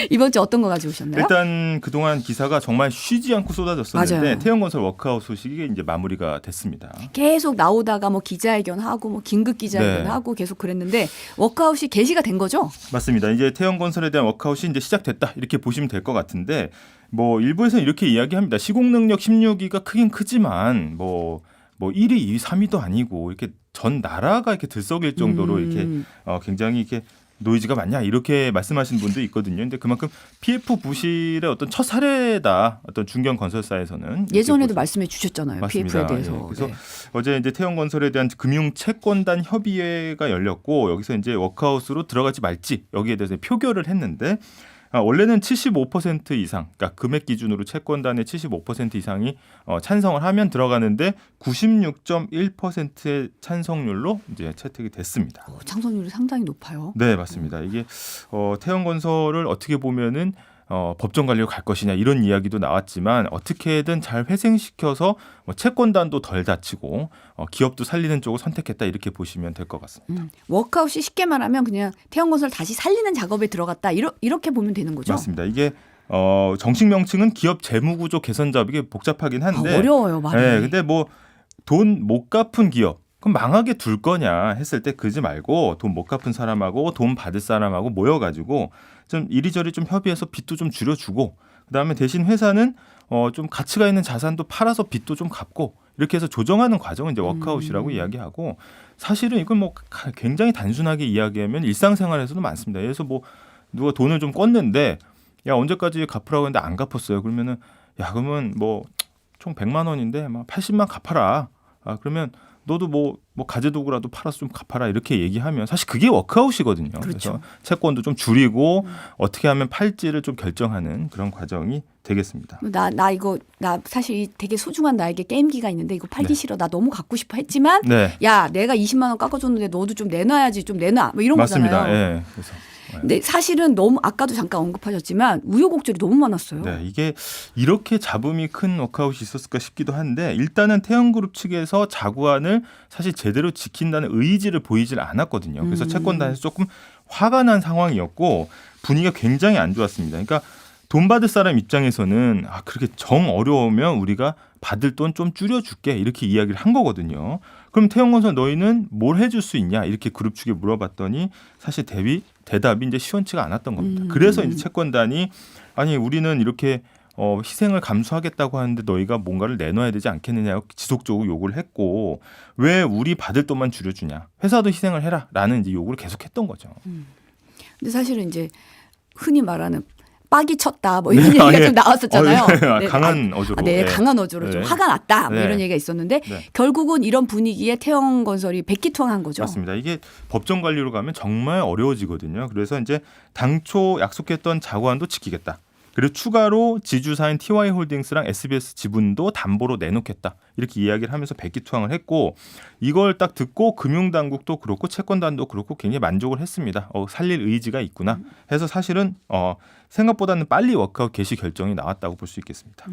이번 주 어떤 거 가져오셨나요? 일단 그동안 기사가 정말 쉬지 않고 쏟아졌었는데 맞아요. 태형건설 워크아웃 소식이 이제 마무리가 됐습니다. 계속 나오다가 뭐 기자회견하고 뭐 긴급 기자회견하고 계속 그랬는데 워크아웃이 개시가 된 거죠? 맞습니다. 이제 태형건설에 대한 워크아웃이 이제 시작됐다 이렇게 보시면 될 것 같은데 뭐 일부에서는 이렇게 이야기합니다. 시공 능력 16위가 크긴 크지만 뭐 1위, 2위, 3위도 아니고 이렇게 전 나라가 이렇게 들썩일 정도로 이렇게 굉장히 이렇게 노이즈가 많냐 이렇게 말씀하시는 분도 있거든요. 근데 그만큼 PF 부실의 어떤 첫 사례다. 어떤 중견 건설사에서는 예전에도 말씀해 주셨잖아요. 맞습니다. PF에 대해서. 예. 그래서 네. 어제 이제 태형건설에 대한 금융 채권단 협의회가 열렸고 여기서 이제 워크아웃으로 들어가지 말지 여기에 대해서 표결을 했는데 원래는 75% 이상, 그러니까 금액 기준으로 채권단의 75% 이상이 찬성을 하면 들어가는데 96.1%의 찬성률로 이제 채택이 됐습니다. 창성률이 상당히 높아요. 네, 맞습니다. 이게 태형건설을 어떻게 보면은 법정 관리로 갈 것이냐 이런 이야기도 나왔지만 어떻게든 잘 회생시켜서 채권단도 덜 다치고 기업도 살리는 쪽을 선택했다 이렇게 보시면 될 것 같습니다. 워크아웃이 쉽게 말하면 그냥 태형건설 다시 살리는 작업에 들어갔다 이렇게 보면 되는 거죠? 맞습니다. 이게 정식 명칭은 기업 재무구조 개선 작업 이게 복잡하긴 한데 어려워요 말이. 네, 근데 뭐 돈 못 갚은 기업 그럼 망하게 둘 거냐 했을 때 그러지 말고 돈 못 갚은 사람하고 돈 받을 사람하고 모여가지고 좀 이리저리 좀 협의해서 빚도 좀 줄여주고 그다음에 대신 회사는 좀 가치가 있는 자산도 팔아서 빚도 좀 갚고 이렇게 해서 조정하는 과정은 이제 워크아웃이라고 이야기하고 사실은 이건 뭐 굉장히 단순하게 이야기하면 일상생활에서도 많습니다. 그래서 뭐 누가 돈을 좀 껐는데 야 언제까지 갚으라고 했는데 안 갚았어요. 그러면은 야 그러면 뭐 총 100만 원인데 막 80만 갚아라. 그러면 너도 뭐 가재도구라도 팔아서 좀 갚아라 이렇게 얘기하면 사실 그게 워크아웃이거든요. 그렇죠. 그래서 채권도 좀 줄이고 어떻게 하면 팔지를 좀 결정하는 그런 과정이 되겠습니다. 나 사실 되게 소중한 나에게 게임기가 있는데 이거 팔기 싫어. 나 너무 갖고 싶어 했지만 네. 야 내가 20만 원 깎아줬는데 너도 좀 내놔야지 좀 내놔 뭐 이런 맞습니다. 거잖아요. 예. 그래서 근데 사실은 너무 아까도 잠깐 언급하셨지만 우여곡절이 너무 많았어요. 네, 이게 이렇게 잡음이 큰 워크아웃이 있었을까 싶기도 한데 일단은 태형그룹 측에서 자구안을 사실 제대로 지킨다는 의지를 보이질 않았거든요. 그래서 채권단에서 조금 화가 난 상황이었고 분위기가 굉장히 안 좋았습니다. 그러니까 돈 받을 사람 입장에서는 그렇게 정 어려우면 우리가 받을 돈 좀 줄여줄게 이렇게 이야기를 한 거거든요. 그럼 태형건설 너희는 뭘 해줄 수 있냐 이렇게 그룹 측에 물어봤더니 사실 대답이 이제 시원치가 않았던 겁니다. 그래서 이제 채권단이 아니 우리는 이렇게 희생을 감수하겠다고 하는데 너희가 뭔가를 내놔야 되지 않겠느냐고 지속적으로 요구를 했고 왜 우리 받을 돈만 줄여주냐 회사도 희생을 해라라는 이제 요구를 계속했던 거죠. 근데 사실은 이제 흔히 말하는 빡이 쳤다 뭐 이런 얘기가 좀 나왔었잖아요. 네. 강한 어조로. 네, 강한 어조로 좀 화가 났다 뭐 이런 얘기가 있었는데 결국은 이런 분위기에 태형건설이 백기투항한 거죠. 맞습니다. 이게 법정 관리로 가면 정말 어려워지거든요. 그래서 이제 당초 약속했던 자구안도 지키겠다. 그리고 추가로 지주사인 TY홀딩스랑 SBS 지분도 담보로 내놓겠다. 이렇게 이야기를 하면서 백기투항을 했고 이걸 딱 듣고 금융당국도 그렇고 채권단도 그렇고 굉장히 만족을 했습니다. 살릴 의지가 있구나 해서 사실은 생각보다는 빨리 워크아웃 개시 결정이 나왔다고 볼 수 있겠습니다.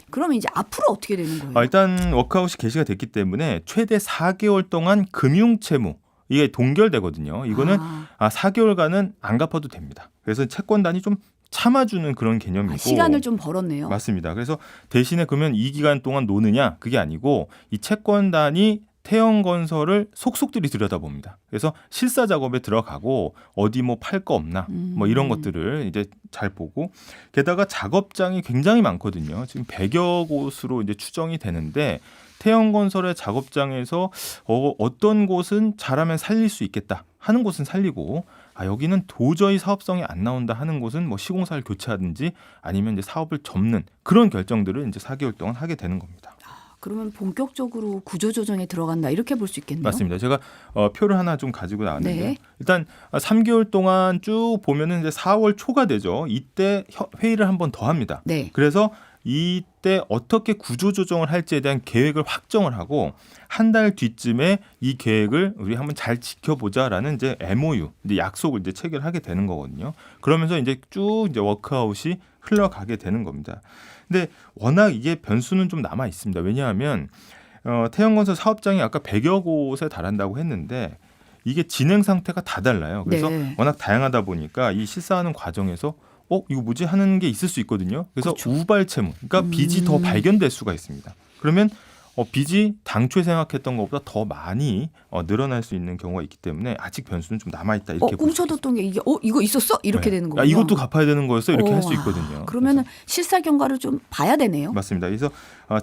그러면 이제 앞으로 어떻게 되는 거예요? 일단 워크아웃이 개시가 됐기 때문에 최대 4개월 동안 금융채무 이게 동결되거든요. 이거는 4개월간은 안 갚아도 됩니다. 그래서 채권단이 좀 참아주는 그런 개념이고 시간을 좀 벌었네요. 맞습니다. 그래서 대신에 그러면 이 기간 동안 노느냐 그게 아니고 이 채권단이 태형건설을 속속들이 들여다봅니다. 그래서 실사 작업에 들어가고 어디 뭐 팔 거 없나 뭐 이런 것들을 이제 잘 보고 게다가 작업장이 굉장히 많거든요. 지금 100여 곳으로 이제 추정이 되는데 태형건설의 작업장에서 어떤 곳은 잘하면 살릴 수 있겠다 하는 곳은 살리고 여기는 도저히 사업성이 안 나온다 하는 곳은 뭐 시공사를 교체하든지 아니면 이제 사업을 접는 그런 결정들을 이제 4개월 동안 하게 되는 겁니다. 그러면 본격적으로 구조조정에 들어간다 이렇게 볼 수 있겠네요. 맞습니다. 제가 표를 하나 좀 가지고 나왔는데 네. 일단 3개월 동안 쭉 보면은 이제 4월 초가 되죠. 이때 회의를 한 번 더 합니다. 네. 그래서 이때 어떻게 구조조정을 할지에 대한 계획을 확정을 하고 한 달 뒤쯤에 이 계획을 우리 한번 잘 지켜보자라는 이제 MOU, 이제 약속을 이제 체결하게 되는 거거든요. 그러면서 이제 쭉 이제 워크아웃이 흘러가게 되는 겁니다. 근데 워낙 이게 변수는 좀 남아 있습니다. 왜냐하면 태형건설 사업장이 아까 100여 곳에 달한다고 했는데 이게 진행 상태가 다 달라요. 그래서 네. 워낙 다양하다 보니까 이 실사하는 과정에서 이거 뭐지 하는 게 있을 수 있거든요. 그래서 그렇죠. 우발 채무, 그러니까 빚이 더 발견될 수가 있습니다. 그러면 빚이 당초에 생각했던 것보다 더 많이 늘어날 수 있는 경우가 있기 때문에 아직 변수는 좀 남아있다 이렇게 볼 수 있습니다. 꽁쳐뒀던 게 이게 이거 있었어? 이렇게 되는 거군요. 이것도 갚아야 되는 거였어? 이렇게 할 수 있거든요. 그러면은 실사 경과를 좀 봐야 되네요. 맞습니다. 그래서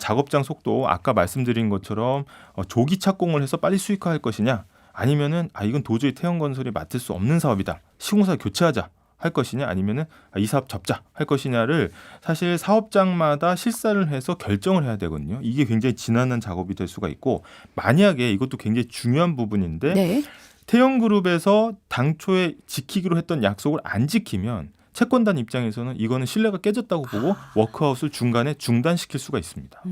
작업장 속도 아까 말씀드린 것처럼 조기 착공을 해서 빨리 수익화할 것이냐 아니면은 이건 도저히 태형건설이 맡을 수 없는 사업이다. 시공사 교체하자. 할 것이냐 아니면은 이 사업 접자 할 것이냐를 사실 사업장마다 실사를 해서 결정을 해야 되거든요. 이게 굉장히 지난한 작업이 될 수가 있고 만약에 이것도 굉장히 중요한 부분인데 네. 태형그룹에서 당초에 지키기로 했던 약속을 안 지키면 채권단 입장에서는 이거는 신뢰가 깨졌다고 보고 워크아웃을 중간에 중단시킬 수가 있습니다.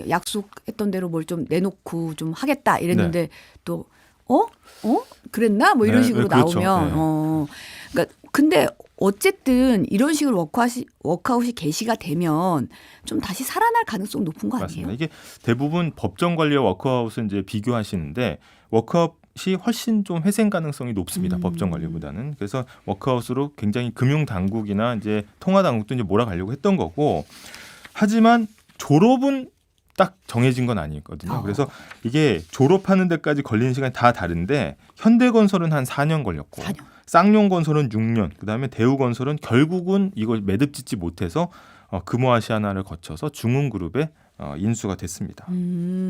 약속했던 대로 뭘 좀 내놓고 좀 하겠다 이랬는데 또 그랬나? 뭐 이런 네, 식으로 그렇죠. 나오면 그러니까 근데 어쨌든 이런 식으로 워크아웃이 개시가 되면 좀 다시 살아날 가능성 높은 거 아니에요? 맞습니다. 이게 대부분 법정 관리와 워크아웃은 이제 비교하시는데 워크아웃이 훨씬 좀 회생 가능성이 높습니다. 법정 관리보다는. 그래서 워크아웃으로 굉장히 금융 당국이나 이제 통화 당국도 이제 몰아가려고 했던 거고. 하지만 졸업은 딱 정해진 건 아니거든요. 그래서 이게 졸업하는 데까지 걸리는 시간이 다 다른데 현대건설은 한 4년 걸렸고 4년. 쌍용건설은 6년, 그다음에 대우건설은 결국은 이걸 매듭짓지 못해서 금호아시아나를 거쳐서 중흥그룹에 인수가 됐습니다.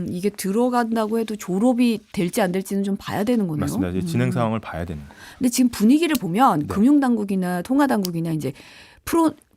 이게 들어간다고 해도 졸업이 될지 안 될지는 좀 봐야 되는 거네요. 맞습니다. 이제 진행 상황을 봐야 되는 거예요. 근데 지금 분위기를 보면 네. 금융당국이나 통화당국이나 이제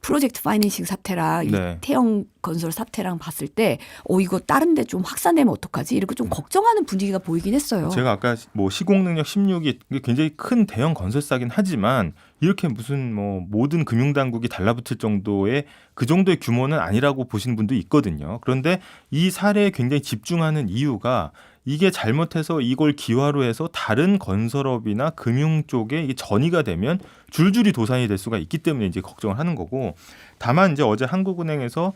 프로젝트 파이낸싱 사태랑 네. 이 태형건설 사태랑 봤을 때 이거 다른 데 좀 확산되면 어떡하지? 이렇게 좀 걱정하는 분위기가 보이긴 했어요. 제가 아까 시공능력 16이 굉장히 큰 대형 건설사긴 하지만 이렇게 무슨 모든 금융당국이 달라붙을 정도의 그 정도의 규모는 아니라고 보시는 분도 있거든요. 그런데 이 사례에 굉장히 집중하는 이유가 이게 잘못해서 이걸 기화로 해서 다른 건설업이나 금융 쪽에 이게 전이가 되면 줄줄이 도산이 될 수가 있기 때문에 이제 걱정을 하는 거고, 다만 이제 어제 한국은행에서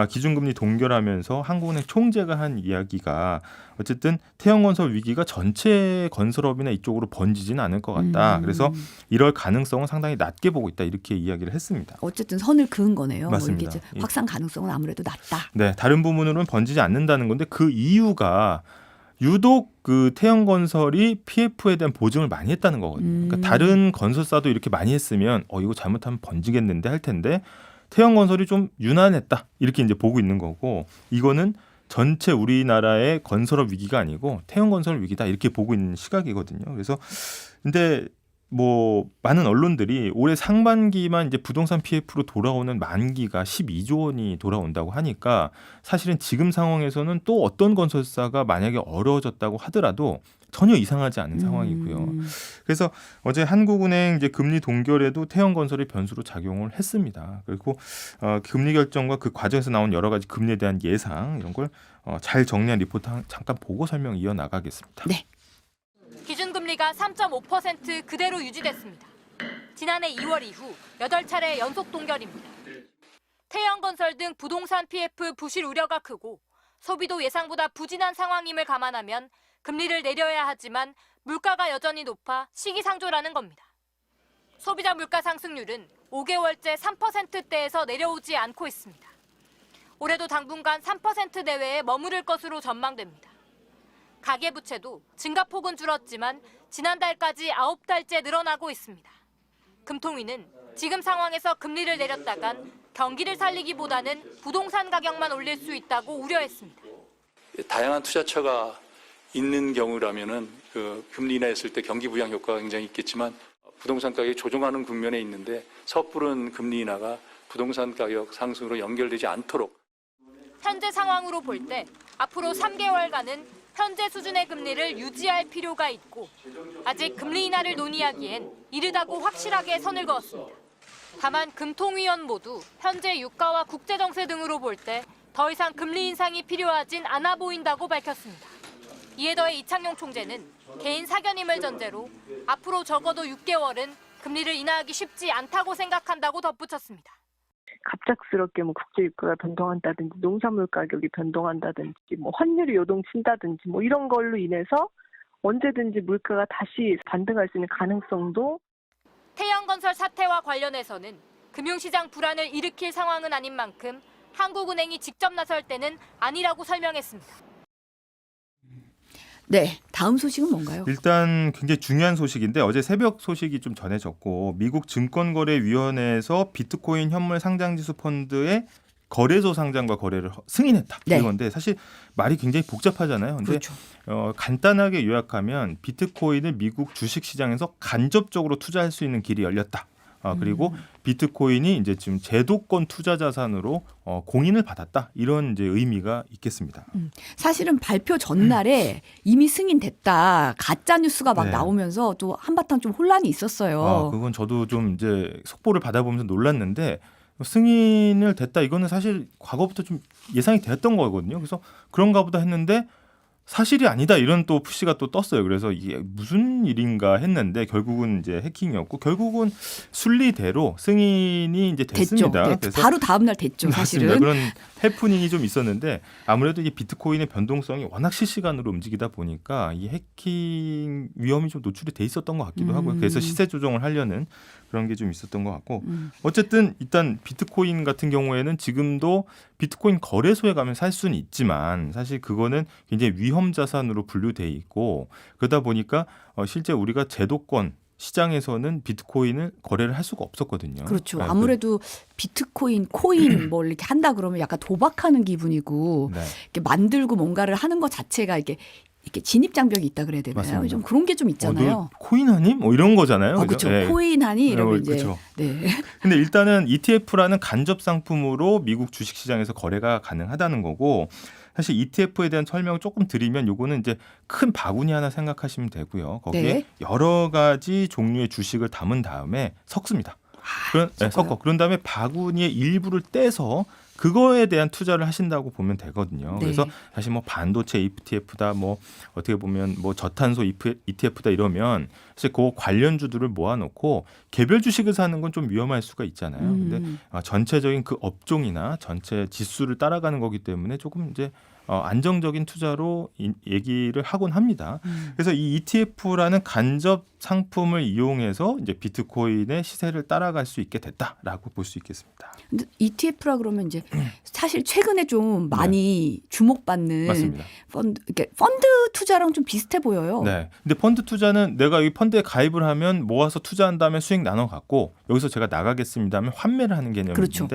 기준금리 동결하면서 한국은행 총재가 한 이야기가 어쨌든 태형건설 위기가 전체 건설업이나 이쪽으로 번지지는 않을 것 같다. 그래서 이럴 가능성은 상당히 낮게 보고 있다. 이렇게 이야기를 했습니다. 어쨌든 선을 그은 거네요. 맞습니다. 이게 이제 확산 가능성은 아무래도 낮다. 네, 다른 부분으로는 번지지 않는다는 건데 그 이유가 유독 그 태형건설이 PF에 대한 보증을 많이 했다는 거거든요. 그러니까 다른 건설사도 이렇게 많이 했으면 이거 잘못하면 번지겠는데 할 텐데 태형건설이 좀 유난했다 이렇게 이제 보고 있는 거고, 이거는 전체 우리나라의 건설업 위기가 아니고 태형건설 위기다 이렇게 보고 있는 시각이거든요. 그래서 근데 많은 언론들이 올해 상반기만 이제 부동산 PF로 돌아오는 만기가 12조 원이 돌아온다고 하니까 사실은 지금 상황에서는 또 어떤 건설사가 만약에 어려워졌다고 하더라도 전혀 이상하지 않은 상황이고요. 그래서 어제 한국은행 이제 금리 동결에도 태형건설이 변수로 작용을 했습니다. 그리고 금리 결정과 그 과정에서 나온 여러 가지 금리에 대한 예상 이런 걸 잘 정리한 리포트 잠깐 보고 설명 이어나가겠습니다. 네. 기준금리가 3.5% 그대로 유지됐습니다. 지난해 2월 이후 8차례 연속 동결입니다. 태형건설 등 부동산 PF 부실 우려가 크고 소비도 예상보다 부진한 상황임을 감안하면 금리를 내려야 하지만 물가가 여전히 높아 시기상조라는 겁니다. 소비자 물가 상승률은 5개월째 3%대에서 내려오지 않고 있습니다. 올해도 당분간 3% 내외에 머무를 것으로 전망됩니다. 가계부채도 증가폭은 줄었지만 지난달까지 9달째 늘어나고 있습니다. 금통위는 지금 상황에서 금리를 내렸다간 경기를 살리기보다는 부동산 가격만 올릴 수 있다고 우려했습니다. 다양한 투자처가 있는 경우라면은 그 금리 인하했을 때 경기 부양 효과가 굉장히 있겠지만 부동산 가격이 조정하는 국면에 있는데 섣부른 금리 인하가 부동산 가격 상승으로 연결되지 않도록. 현재 상황으로 볼 때 앞으로 3개월간은 현재 수준의 금리를 유지할 필요가 있고 아직 금리 인하를 논의하기엔 이르다고 확실하게 선을 그었습니다. 다만 금통위원 모두 현재 유가와 국제정세 등으로 볼 때 더 이상 금리 인상이 필요하진 않아 보인다고 밝혔습니다. 이에 더해 이창용 총재는 개인 사견임을 전제로 앞으로 적어도 6개월은 금리를 인하하기 쉽지 않다고 생각한다고 덧붙였습니다. 갑작스럽게 국제 유가가 변동한다든지 농산물 가격이 변동한다든지 환율이 요동친다든지 이런 걸로 인해서 언제든지 물가가 다시 반등할 수 있는 가능성도. 태형건설 사태와 관련해서는 금융시장 불안을 일으킬 상황은 아닌 만큼 한국은행이 직접 나설 때는 아니라고 설명했습니다. 네, 다음 소식은 뭔가요? 일단 굉장히 중요한 소식인데 어제 새벽 소식이 좀 전해졌고 미국 증권거래위원회에서 비트코인 현물 상장지수 펀드의 거래소 상장과 거래를 승인했다. 네. 이건데 사실 말이 굉장히 복잡하잖아요. 근데 그렇죠. 간단하게 요약하면 비트코인을 미국 주식시장에서 간접적으로 투자할 수 있는 길이 열렸다. 그리고 비트코인이 이제 지금 제도권 투자 자산으로 공인을 받았다. 이런 이제 의미가 있겠습니다. 사실은 발표 전날에 이미 승인됐다. 가짜 뉴스가 막 네. 나오면서 또 한바탕 좀 혼란이 있었어요. 그건 저도 좀 이제 속보를 받아보면서 놀랐는데 승인을 됐다. 이거는 사실 과거부터 좀 예상이 되었던 거거든요. 그래서 그런가 보다 했는데 사실이 아니다 이런 또 푸시가 또 떴어요. 그래서 이게 무슨 일인가 했는데 결국은 이제 해킹이었고 결국은 순리대로 승인이 이제 됐죠. 됐습니다. 네, 그래서 바로 다음 날 됐죠, 맞습니다. 사실은. 그런 해프닝이 좀 있었는데 아무래도 이게 비트코인의 변동성이 워낙 실시간으로 움직이다 보니까 이 해킹 위험이 좀 노출이 돼 있었던 것 같기도 하고요. 그래서 시세 조정을 하려는 그런 게 좀 있었던 것 같고 어쨌든 일단 비트코인 같은 경우에는 지금도 비트코인 거래소에 가면 살 수는 있지만 사실 그거는 굉장히 위험 자산으로 분류돼 있고 그러다 보니까 실제 우리가 제도권 시장에서는 비트코인을 거래를 할 수가 없었거든요. 그렇죠. 네, 아무래도 비트코인, 코인 뭐 이렇게 한다 그러면 약간 도박하는 기분이고 네. 이렇게 만들고 뭔가를 하는 것 자체가 이렇게 진입 장벽이 있다 그래야 되나요? 맞습니다. 좀 그런 게 좀 있잖아요. 너 코인 하니? 뭐 이런 거잖아요. 그렇죠. 네. 코인 하니 이러면 이제 그렇죠. 네. 근데 일단은 ETF라는 간접 상품으로 미국 주식시장에서 거래가 가능하다는 거고 사실 ETF에 대한 설명을 조금 드리면 요거는 이제 큰 바구니 하나 생각하시면 되고요. 거기에 네. 여러 가지 종류의 주식을 담은 다음에 섞습니다. 섞어. 그런 다음에 바구니의 일부를 떼서 그거에 대한 투자를 하신다고 보면 되거든요. 네. 그래서 사실 뭐 반도체 ETF다, 뭐 어떻게 보면 뭐 저탄소 ETF다 이러면 사실 그 관련주들을 모아놓고 개별 주식을 사는 건 좀 위험할 수가 있잖아요. 근데 전체적인 그 업종이나 전체 지수를 따라가는 거기 때문에 조금 이제 안정적인 투자로 얘기를 하곤 합니다. 그래서 이 ETF라는 간접 상품을 이용해서 이제 비트코인의 시세를 따라갈 수 있게 됐다라고 볼 수 있겠습니다. 근데 ETF라 그러면 이제 사실 최근에 좀 많이 주목받는 맞습니다. 펀드 투자랑 좀 비슷해 보여요. 네. 근데 펀드 투자는 내가 이 펀드에 가입을 하면 모아서 투자한 다음에 수익 나눠 갖고 여기서 제가 나가겠습니다 하면 환매를 하는 개념인데 그렇죠.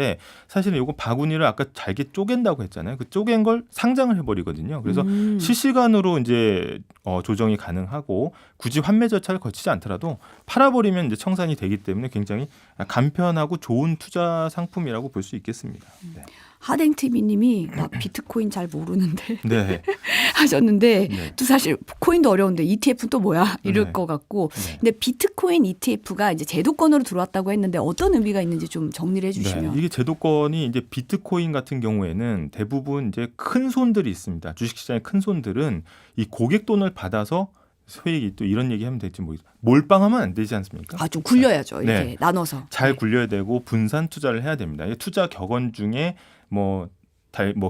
사실은 이거 바구니를 아까 잘게 쪼갠다고 했잖아요. 그 쪼갠 걸 상장을 해버리거든요. 그래서 실시간으로 이제 조정이 가능하고 굳이 환매 절차를 거치지 않더라도 팔아버리면 이제 청산이 되기 때문에 굉장히 간편하고 좋은 투자 상품이라고 볼 수 있겠습니다. 네. 하댕 TV님이 나 비트코인 잘 모르는데 네. 하셨는데 네. 또 사실 코인도 어려운데 ETF는 또 뭐야 이럴 네. 것 같고 네. 근데 비트코인 ETF가 이제 제도권으로 들어왔다고 했는데 어떤 의미가 있는지 좀 정리를 해주시면. 네, 이게 제도권이 이제 비트코인 같은 경우에는 대부분 이제 큰 손들이 있습니다. 주식시장의 큰 손들은 이 고객 돈을 받아서 소위 또 이런 얘기하면 될지 몰빵하면 안 되지 않습니까? 좀 굴려야죠. 이렇게 네. 나눠서. 잘 굴려야 되고 분산 투자를 해야 됩니다. 투자 격언 중에 뭐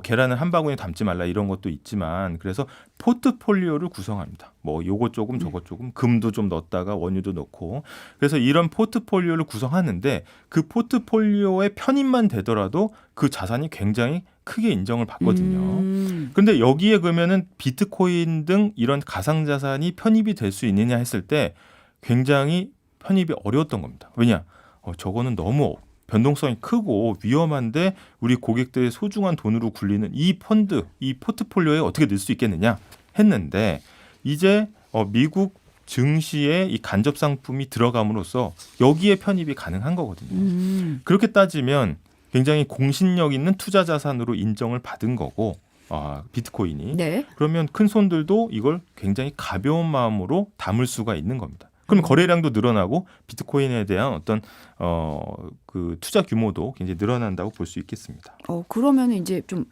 계란을 한 바구니에 담지 말라 이런 것도 있지만 그래서 포트폴리오를 구성합니다. 뭐 요것 조금 저것 조금 금도 좀 넣었다가 원유도 넣고 그래서 이런 포트폴리오를 구성하는데 그 포트폴리오의 편입만 되더라도 그 자산이 굉장히 크게 인정을 받거든요. 그런데 여기에 그러면은 비트코인 등 이런 가상 자산이 편입이 될 수 있느냐 했을 때 굉장히 편입이 어려웠던 겁니다. 왜냐? 저거는 너무 변동성이 크고 위험한데 우리 고객들의 소중한 돈으로 굴리는 이 펀드, 이 포트폴리오에 어떻게 넣을 수 있겠느냐 했는데 이제 미국 증시에 이 간접 상품이 들어감으로써 여기에 편입이 가능한 거거든요. 그렇게 따지면 굉장히 공신력 있는 투자 자산으로 인정을 받은 거고 비트코인이. 네. 그러면 큰 손들도 이걸 굉장히 가벼운 마음으로 담을 수가 있는 겁니다. 그럼 거래량도 늘어나고 비트코인에 대한 어떤 그 투자 규모도 굉장히 늘어난다고 볼 수 있겠습니다. 그러면 이제 좀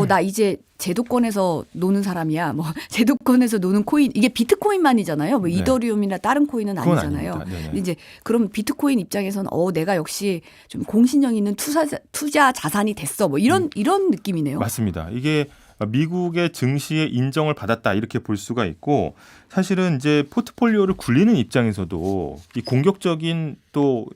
나 이제 제도권에서 노는 사람이야. 뭐 제도권에서 노는 코인 이게 비트코인만이잖아요. 뭐 네. 이더리움이나 다른 코인은 그건 아니잖아요. 아닙니다. 근데 이제 그럼 비트코인 입장에서는 내가 역시 좀 공신력 있는 투자 자산이 됐어. 뭐 이런 느낌이네요. 맞습니다. 이게 미국의 증시에 인정을 받았다 이렇게 볼 수가 있고 사실은 이제 포트폴리오를 굴리는 입장에서도 이 공격적인 또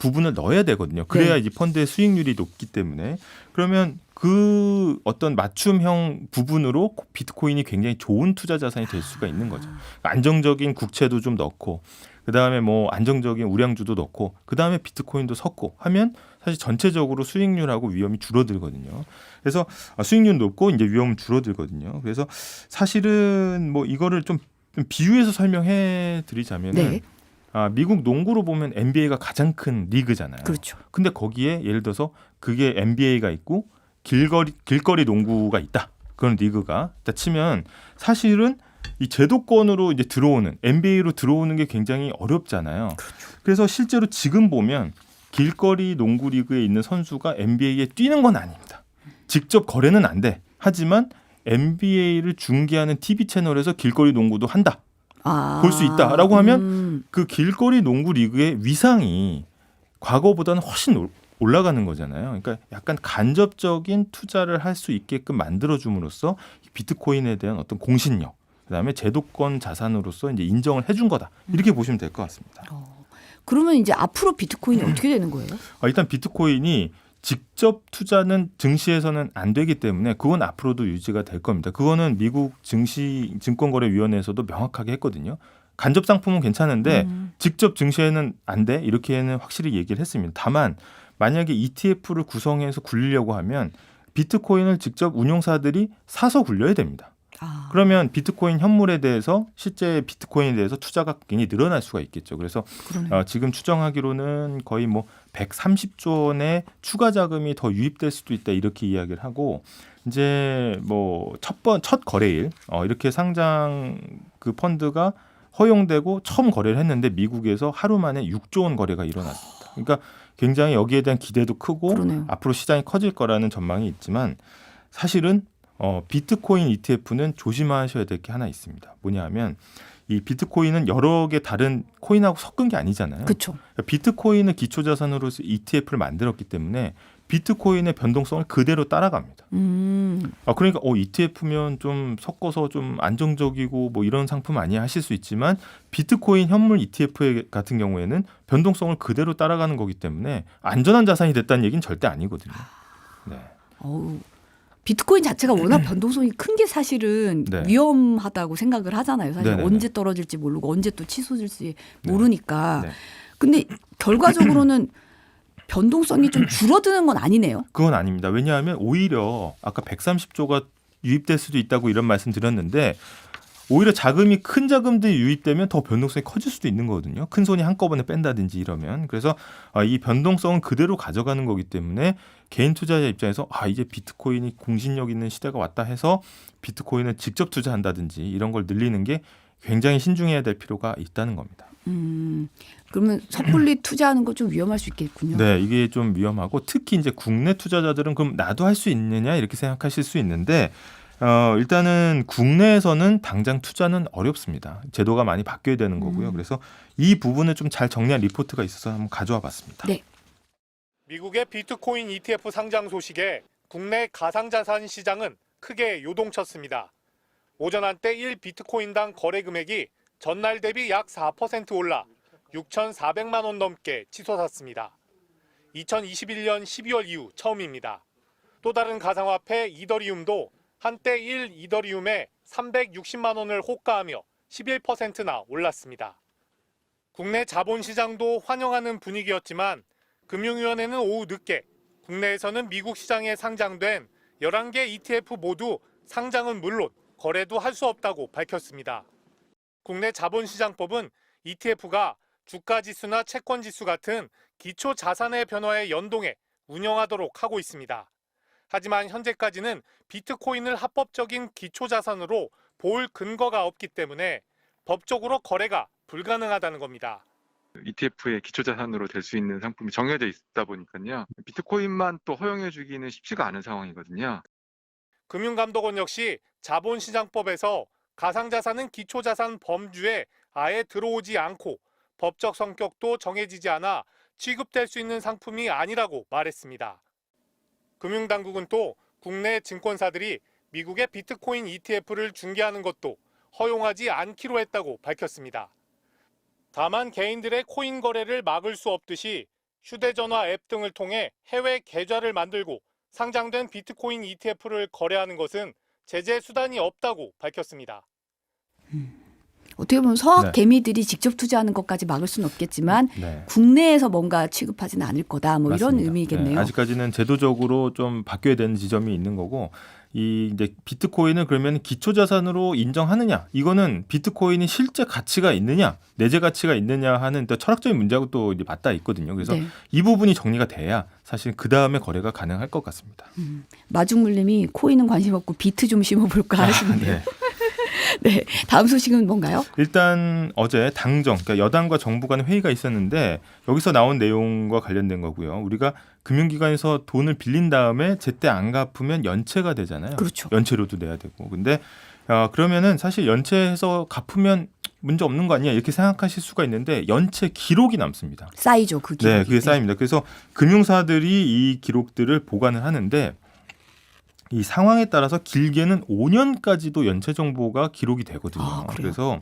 부분을 넣어야 되거든요. 그래야 네. 이 펀드의 수익률이 높기 때문에. 그러면 그 어떤 맞춤형 부분으로 비트코인이 굉장히 좋은 투자 자산이 될 수가 있는 거죠. 안정적인 국채도 좀 넣고 그다음에 뭐 안정적인 우량주도 넣고 그다음에 비트코인도 섞고 하면 사실 전체적으로 수익률하고 위험이 줄어들거든요. 그래서 수익률 높고 이제 위험은 줄어들거든요. 그래서 사실은 뭐 이거를 좀 비유해서 설명해 드리자면은 네. 미국 농구로 보면 NBA가 가장 큰 리그잖아요. 그렇죠. 근데 거기에 예를 들어서 그게 NBA가 있고 길거리 농구가 있다. 그런 리그가 다 치면 사실은 이 제도권으로 이제 들어오는 NBA로 들어오는 게 굉장히 어렵잖아요. 그래서 실제로 지금 보면 길거리 농구 리그에 있는 선수가 NBA에 뛰는 건 아닙니다. 직접 거래는 안 돼. 하지만 NBA를 중계하는 TV 채널에서 길거리 농구도 한다. 볼 수 있다라고 하면 그 길거리 농구 리그의 위상이 과거보다는 훨씬 올라가는 거잖아요. 그러니까 약간 간접적인 투자를 할 수 있게끔 만들어줌으로써 비트코인에 대한 어떤 공신력, 그다음에 제도권 자산으로서 이제 인정을 해준 거다. 이렇게 보시면 될 것 같습니다. 그러면 이제 앞으로 비트코인이 어떻게 되는 거예요? 일단 비트코인이 직접 투자는 증시에서는 안 되기 때문에 그건 앞으로도 유지가 될 겁니다. 그거는 미국 증권거래위원회에서도 명확하게 했거든요. 간접 상품은 괜찮은데 직접 증시에는 안 돼. 이렇게는 확실히 얘기를 했습니다. 다만 만약에 ETF를 구성해서 굴리려고 하면 비트코인을 직접 운용사들이 사서 굴려야 됩니다. 그러면 비트코인 현물에 대해서 실제 비트코인에 대해서 투자가 굉장히 늘어날 수가 있겠죠. 그래서 지금 추정하기로는 거의 뭐 130조 원의 추가 자금이 더 유입될 수도 있다 이렇게 이야기를 하고 이제 뭐 첫 거래일 이렇게 상장 그 펀드가 허용되고 처음 거래를 했는데 미국에서 하루 만에 6조 원 거래가 일어났습니다. 그러니까 굉장히 여기에 대한 기대도 크고 그러네요. 앞으로 시장이 커질 거라는 전망이 있지만 사실은 비트코인 ETF는 조심하셔야 될 게 하나 있습니다. 뭐냐 하면 이 비트코인은 여러 개 다른 코인하고 섞은 게 아니잖아요. 그렇죠. 비트코인은 기초자산으로서 ETF를 만들었기 때문에 비트코인의 변동성을 그대로 따라갑니다. 그러니까 ETF면 좀 섞어서 좀 안정적이고 뭐 이런 상품 아니야 하실 수 있지만 비트코인 현물 ETF 같은 경우에는 변동성을 그대로 따라가는 거기 때문에 안전한 자산이 됐다는 얘기는 절대 아니거든요. 네. 비트코인 자체가 워낙 변동성이 큰 게 사실은 네. 위험하다고 생각을 하잖아요. 사실 네네네. 언제 떨어질지 모르고 언제 또 치솟을지 모르니까. 네. 근데 결과적으로는 변동성이 좀 줄어드는 건 아니네요. 그건 아닙니다. 왜냐하면 오히려 아까 130조가 유입될 수도 있다고 이런 말씀 드렸는데 오히려 큰 자금들이 유입되면 더 변동성이 커질 수도 있는 거거든요. 큰 손이 한꺼번에 뺀다든지 이러면. 그래서 이 변동성은 그대로 가져가는 거기 때문에 개인 투자자 입장에서 이제 비트코인이 공신력 있는 시대가 왔다 해서 비트코인을 직접 투자한다든지 이런 걸 늘리는 게 굉장히 신중해야 될 필요가 있다는 겁니다. 그러면 섣불리 투자하는 거 좀 위험할 수 있겠군요. 네, 이게 좀 위험하고 특히 이제 국내 투자자들은 그럼 나도 할 수 있느냐 이렇게 생각하실 수 있는데 일단은 국내에서는 당장 투자는 어렵습니다. 제도가 많이 바뀌어야 되는 거고요. 그래서 이 부분을 좀 잘 정리한 리포트가 있어서 한번 가져와 봤습니다. 네. 미국의 비트코인 ETF 상장 소식에 국내 가상자산 시장은 크게 요동쳤습니다. 오전 한때 1비트코인당 거래 금액이 전날 대비 약 4% 올라 6,400만 원 넘게 치솟았습니다. 2021년 12월 이후 처음입니다. 또 다른 가상화폐 이더리움도 한때 1이더리움에 360만 원을 호가하며 11%나 올랐습니다. 국내 자본시장도 환영하는 분위기였지만 금융위원회는 오후 늦게 국내에서는 미국 시장에 상장된 11개 ETF 모두 상장은 물론 거래도 할 수 없다고 밝혔습니다. 국내 자본시장법은 ETF가 주가지수나 채권지수 같은 기초 자산의 변화에 연동해 운영하도록 하고 있습니다. 하지만 현재까지는 비트코인을 합법적인 기초자산으로 볼 근거가 없기 때문에 법적으로 거래가 불가능하다는 겁니다. ETF의 기초자산으로 될 수 있는 상품이 정해져 있다 보니까요. 비트코인만 또 허용해주기는 쉽지가 않은 상황이거든요. 금융감독원 역시 자본시장법에서 가상자산은 기초자산 범주에 아예 들어오지 않고 법적 성격도 정해지지 않아 취급될 수 있는 상품이 아니라고 말했습니다. 금융당국은 또 국내 증권사들이 미국의 비트코인 ETF를 중개하는 것도 허용하지 않기로 했다고 밝혔습니다. 다만 개인들의 코인 거래를 막을 수 없듯이 휴대전화 앱 등을 통해 해외 계좌를 만들고 상장된 비트코인 ETF를 거래하는 것은 제재 수단이 없다고 밝혔습니다. 어떻게 보면 서학 네. 개미들이 직접 투자하는 것까지 막을 수는 없겠지만 네. 국내에서 뭔가 취급하지는 않을 거다. 뭐 이런 맞습니다. 의미겠네요. 네, 아직까지는 제도적으로 좀 바뀌어야 되는 지점이 있는 거고 이 이제 비트코인을 그러면 기초 자산으로 인정하느냐? 이거는 비트코인이 실제 가치가 있느냐, 내재 가치가 있느냐 하는 또 철학적인 문제하고 또 이제 맞닿아 있거든요. 그래서 네. 이 부분이 정리가 돼야 사실 그 다음에 거래가 가능할 것 같습니다. 마중물님이 코인은 관심 없고 비트 좀 심어볼까 하시는데요. 네. 네. 다음 소식은 뭔가요? 일단 어제 당정, 그러니까 여당과 정부 간 회의가 있었는데 여기서 나온 내용과 관련된 거고요. 우리가 금융기관에서 돈을 빌린 다음에 제때 안 갚으면 연체가 되잖아요. 그렇죠. 연체료도 내야 되고. 근데 그러면은 사실 연체해서 갚으면 문제 없는 거 아니야 이렇게 생각하실 수가 있는데 연체 기록이 남습니다. 쌓이죠. 그 기록이. 네, 그게 쌓입니다. 그래서 금융사들이 이 기록들을 보관을 하는데 이 상황에 따라서 길게는 5년까지도 연체 정보가 기록이 되거든요. 아, 그래요? 그래서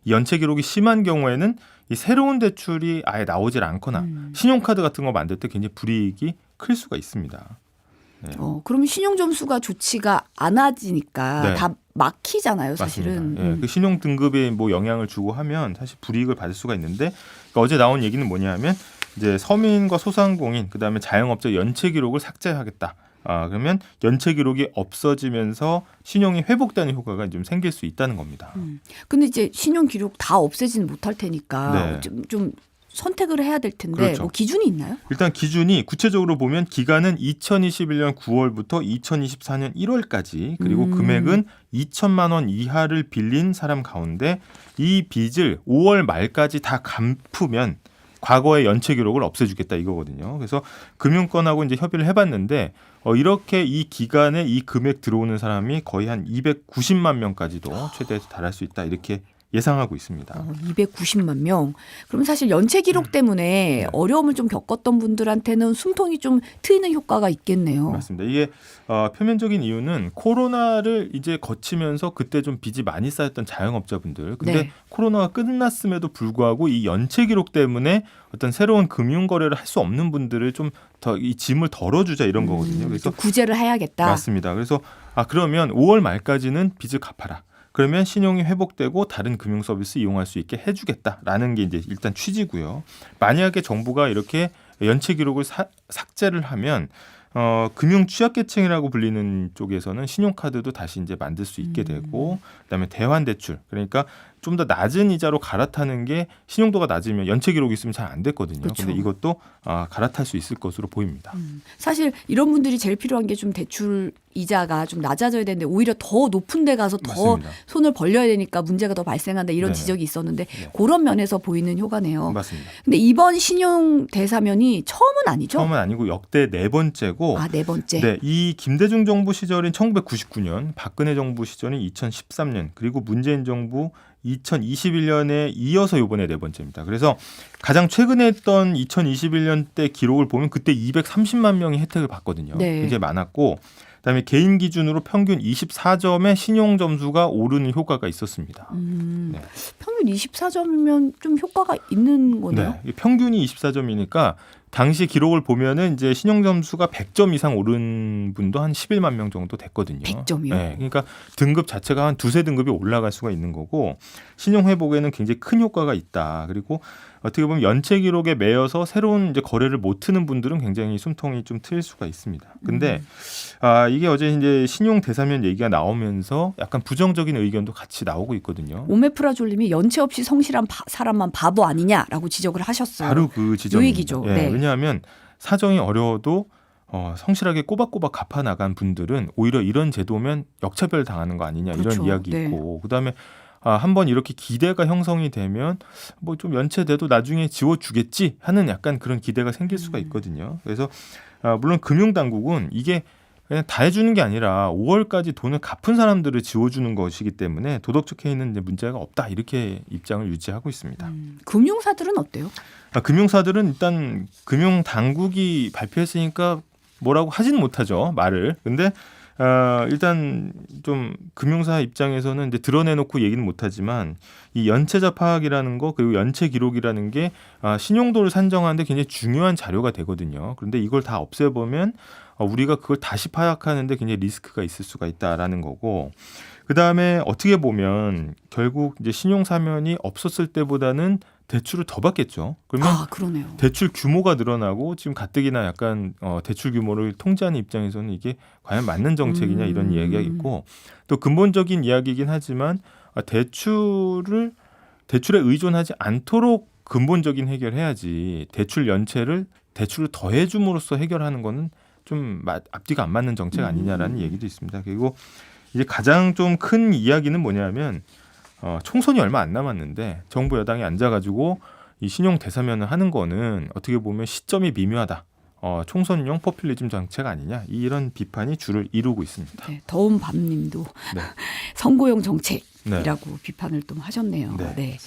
이 연체 기록이 심한 경우에는 이 새로운 대출이 아예 나오질 않거나 신용카드 같은 거 만들 때 굉장히 불이익이 클 수가 있습니다. 네. 그러면 신용 점수가 좋지가 않아지니까 네. 다 막히잖아요, 사실은. 맞습니다. 예, 그 신용 등급에 뭐 영향을 주고 하면 사실 불이익을 받을 수가 있는데 그러니까 어제 나온 얘기는 뭐냐면 이제 서민과 소상공인 그다음에 자영업자 연체 기록을 삭제하겠다. 그러면 연체 기록이 없어지면서 신용이 회복되는 효과가 좀 생길 수 있다는 겁니다. 근데 이제 신용 기록 다 없애지는 못할 테니까 네. 좀 선택을 해야 될 텐데 그렇죠. 뭐 기준이 있나요? 일단 기준이 구체적으로 보면 기간은 2021년 9월부터 2024년 1월까지 그리고 금액은 2천만 원 이하를 빌린 사람 가운데 이 빚을 5월 말까지 다 갚으면 과거의 연체 기록을 없애주겠다 이거거든요. 그래서 금융권하고 이제 협의를 해봤는데 이렇게 이 기간에 이 금액 들어오는 사람이 거의 한 290만 명까지도 최대에서 달할 수 있다 이렇게 예상하고 있습니다. 290만 명. 그럼 사실 연체 기록 때문에 네. 어려움을 좀 겪었던 분들한테는 숨통이 좀 트이는 효과가 있겠네요. 맞습니다. 이게 표면적인 이유는 코로나를 이제 거치면서 그때 좀 빚이 많이 쌓였던 자영업자분들. 근데 네. 코로나가 끝났음에도 불구하고 이 연체 기록 때문에 어떤 새로운 금융 거래를 할 수 없는 분들을 좀 더 이 짐을 덜어주자 이런 거거든요. 그래서 좀 구제를 해야겠다. 맞습니다. 그래서 그러면 5월 말까지는 빚을 갚아라. 그러면 신용이 회복되고 다른 금융 서비스 이용할 수 있게 해주겠다라는 게 이제 일단 취지고요. 만약에 정부가 이렇게 연체 기록을 삭제를 하면 금융 취약계층이라고 불리는 쪽에서는 신용카드도 다시 이제 만들 수 있게 되고 그다음에 대환대출 그러니까 좀 더 낮은 이자로 갈아타는 게 신용도가 낮으면 연체 기록이 있으면 잘 안 됐거든요. 그렇죠. 근데 이것도 갈아탈 수 있을 것으로 보입니다. 사실 이런 분들이 제일 필요한 게 좀 대출 이자가 좀 낮아져야 되는데 오히려 더 높은 데 가서 더 맞습니다. 손을 벌려야 되니까 문제가 더 발생한다 이런 네네. 지적이 있었는데 네. 그런 면에서 보이는 효과네요. 맞습니다. 근데 이번 신용 대사면이 처음은 아니죠? 처음은 아니고 역대 네 번째고 네 번째. 네, 이 김대중 정부 시절인 1999년, 박근혜 정부 시절인 2013년, 그리고 문재인 정부 2021년에 이어서 이번에 네 번째입니다. 그래서 가장 최근에 했던 2021년 때 기록을 보면 그때 230만 명이 혜택을 받거든요. 네. 굉장히 많았고 그다음에 개인 기준으로 평균 24점의 신용 점수가 오르는 효과가 있었습니다. 네. 평균 24점이면 좀 효과가 있는 거네요. 네, 평균이 24점이니까 당시 기록을 보면은 이제 신용 점수가 100점 이상 오른 분도 한 11만 명 정도 됐거든요. 100점이요? 네, 그러니까 등급 자체가 한 두세 등급이 올라갈 수가 있는 거고 신용 회복에는 굉장히 큰 효과가 있다. 그리고 어떻게 보면 연체 기록에 매여서 새로운 이제 거래를 못 트는 분들은 굉장히 숨통이 좀 트일 수가 있습니다. 근데 이게 어제 이제 신용 대사면 얘기가 나오면서 약간 부정적인 의견도 같이 나오고 있거든요. 오메프라졸님이 연체 없이 성실한 사람만 바보 아니냐라고 지적을 하셨어요. 바로 그 지점입니다. 요 얘기죠. 예, 네. 왜냐하면 사정이 어려워도 성실하게 꼬박꼬박 갚아 나간 분들은 오히려 이런 제도면 역차별 당하는 거 아니냐 그렇죠. 이런 이야기 네. 있고 그다음에 한번 이렇게 기대가 형성이 되면 뭐 좀 연체돼도 나중에 지워주겠지 하는 약간 그런 기대가 생길 수가 있거든요. 그래서 물론 금융당국은 이게 그냥 다 해주는 게 아니라 5월까지 돈을 갚은 사람들을 지워주는 것이기 때문에 도덕적 해이는 이제 문제가 없다 이렇게 입장을 유지하고 있습니다. 금융사들은 어때요? 금융사들은 일단 금융당국이 발표했으니까 뭐라고 하진 못하죠 말을. 근데 일단 좀 금융사 입장에서는 이제 드러내놓고 얘기는 못하지만 이 연체자 파악이라는 거 그리고 연체 기록이라는 게 신용도를 산정하는데 굉장히 중요한 자료가 되거든요. 그런데 이걸 다 없애보면 우리가 그걸 다시 파악하는데 굉장히 리스크가 있을 수가 있다라는 거고, 그 다음에 어떻게 보면 결국 이제 신용 사면이 없었을 때보다는 대출을 더 받겠죠. 그러면 그러네요. 대출 규모가 늘어나고 지금 가뜩이나 약간 대출 규모를 통제하는 입장에서는 이게 과연 맞는 정책이냐 이런 이야기가 있고, 또 근본적인 이야기이긴 하지만 대출에 의존하지 않도록 근본적인 해결해야지 대출 연체를 대출을 더해줌으로써 해결하는 거는 좀 앞뒤가 안 맞는 정책 아니냐라는 얘기도 있습니다. 그리고 이제 가장 좀 큰 이야기는 뭐냐면 총선이 얼마 안 남았는데 정부 여당이 앉아가지고 이 신용 대사면을 하는 거는 어떻게 보면 시점이 미묘하다. 총선용 포퓰리즘 정책 아니냐 이런 비판이 주를 이루고 있습니다. 네, 더운 밤님도 네. 선거용 정책이라고 비판을 또 하셨네요. 네. 네.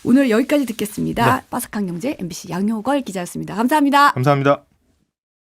오늘 여기까지 듣겠습니다. 네. 빠삭한 경제 MBC 양효걸 기자였습니다. 감사합니다. 감사합니다.